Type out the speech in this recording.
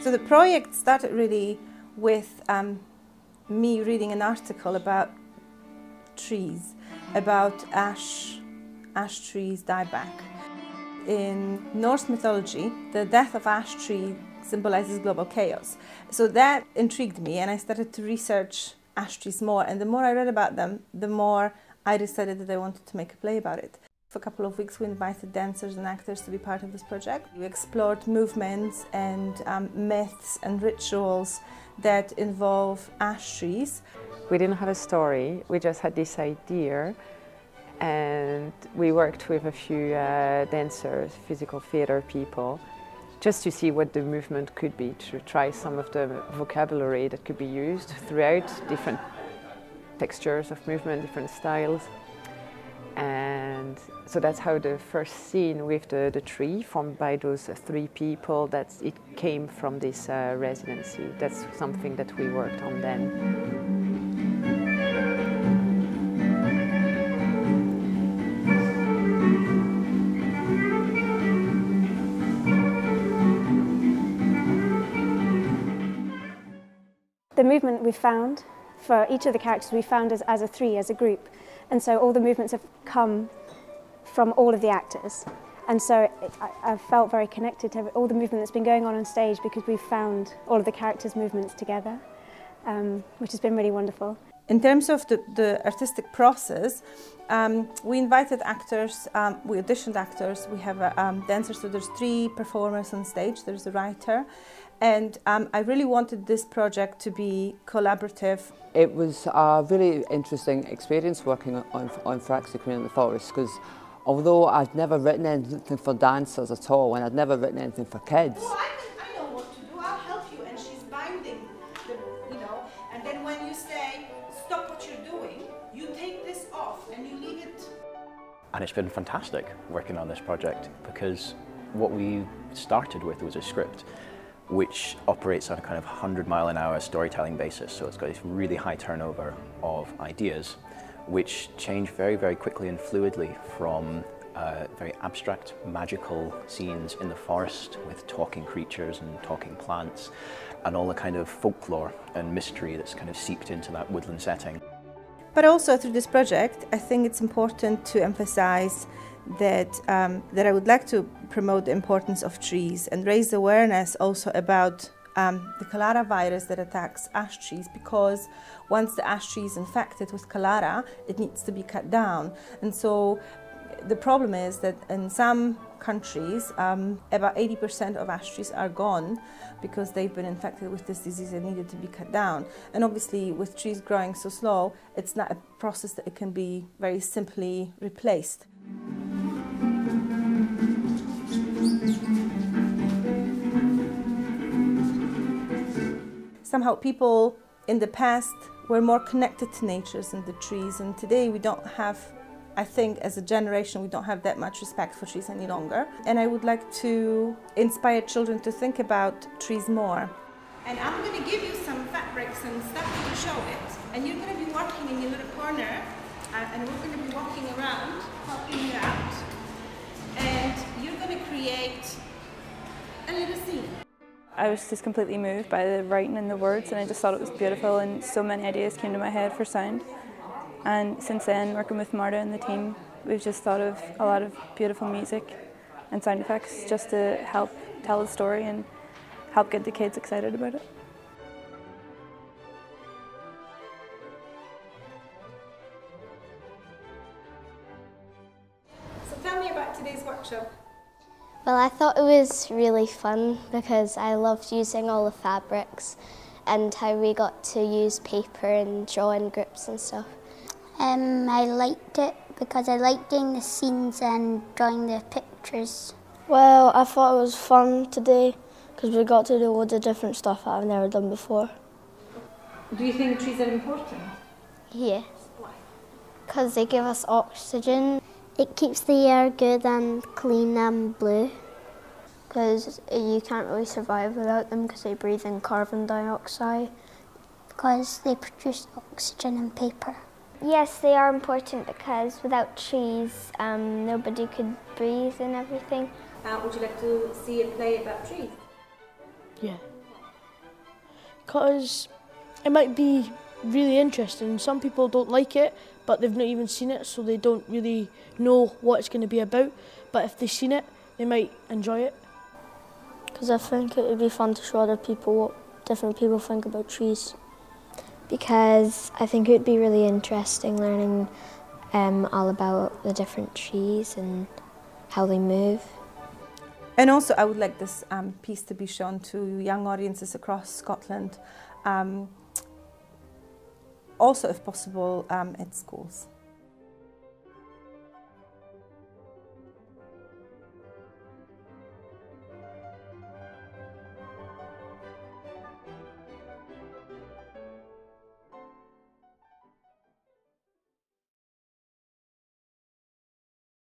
So the project started really with me reading an article about trees, about ash trees dieback. In Norse mythology, the death of ash tree symbolizes global chaos. So that intrigued me, and I started to research ash trees more. And the more I read about them, the more I decided that I wanted to make a play about it. For a couple of weeks, we invited dancers and actors to be part of this project. We explored movements and myths and rituals that involve ash trees. We didn't have a story, we just had this idea, and we worked with a few dancers, physical theatre people, just to see what the movement could be, to try some of the vocabulary that could be used throughout different textures of movement, different styles. And so that's how the first scene with the tree formed by those three people, it came from this residency. That's something that we worked on then. The movement we found for each of the characters we found as a three, as a group. And so all the movements have come from all of the actors. And so I felt very connected to all the movement that's been going on stage because we've found all of the characters' movements together, which has been really wonderful. In terms of the artistic process, we invited actors, we auditioned actors, we have dancers, so there's 3 performers on stage, there's a writer, and I really wanted this project to be collaborative. It was a really interesting experience working on Fraxi Queen in the Forest, because although I'd never written anything for dancers at all, and I'd never written anything for kids. Oh, I know what to do, I'll help you, and she's binding, and then when you say, stop what you're doing, you take this off and you leave it. And it's been fantastic working on this project, because what we started with was a script which operates on a kind of 100-mile-an-hour storytelling basis. So it's got this really high turnover of ideas, which change very, very quickly and fluidly from very abstract, magical scenes in the forest with talking creatures and talking plants, and all the kind of folklore and mystery that's kind of seeped into that woodland setting. But also through this project, I think it's important to emphasize that I would like to promote the importance of trees and raise awareness also about the cholera virus that attacks ash trees, because once the ash tree is infected with cholera, it needs to be cut down. And so the problem is that in some countries, about 80% of ash trees are gone because they've been infected with this disease and needed to be cut down. And obviously, with trees growing so slow, it's not a process that it can be very simply replaced. Somehow people in the past were more connected to nature and the trees, and today we don't have, I think as a generation, we don't have that much respect for trees any longer. And I would like to inspire children to think about trees more. And I'm going to give you some fabrics and stuff to show it, and you're going to be working in your little corner, and we're going to be walking around, helping you out, and you're going to create a little scene. I was just completely moved by the writing and the words, and I just thought it was beautiful, and so many ideas came to my head for sound. And since then, working with Marta and the team, we've just thought of a lot of beautiful music and sound effects just to help tell the story and help get the kids excited about it. So tell me about today's workshop. Well, I thought it was really fun because I loved using all the fabrics and how we got to use paper and drawing groups and stuff. I liked it because I liked doing the scenes and drawing the pictures. Well, I thought it was fun today because we got to do loads of different stuff that I've never done before. Do you think trees are important? Yes. Why? Because they give us oxygen. It keeps the air good and clean and blue. Because you can't really survive without them because they breathe in carbon dioxide. Because they produce oxygen and paper. Yes, they are important because without trees, nobody could breathe and everything. Would you like to see a play about trees? Yeah. because it might be really interesting. Some people don't like it, but they've not even seen it, so they don't really know what it's going to be about. But if they've seen it, they might enjoy it. Because I think it would be fun to show other people what different people think about trees. Because I think it would be really interesting learning all about the different trees and how they move. And also I would like this piece to be shown to young audiences across Scotland, also if possible at schools.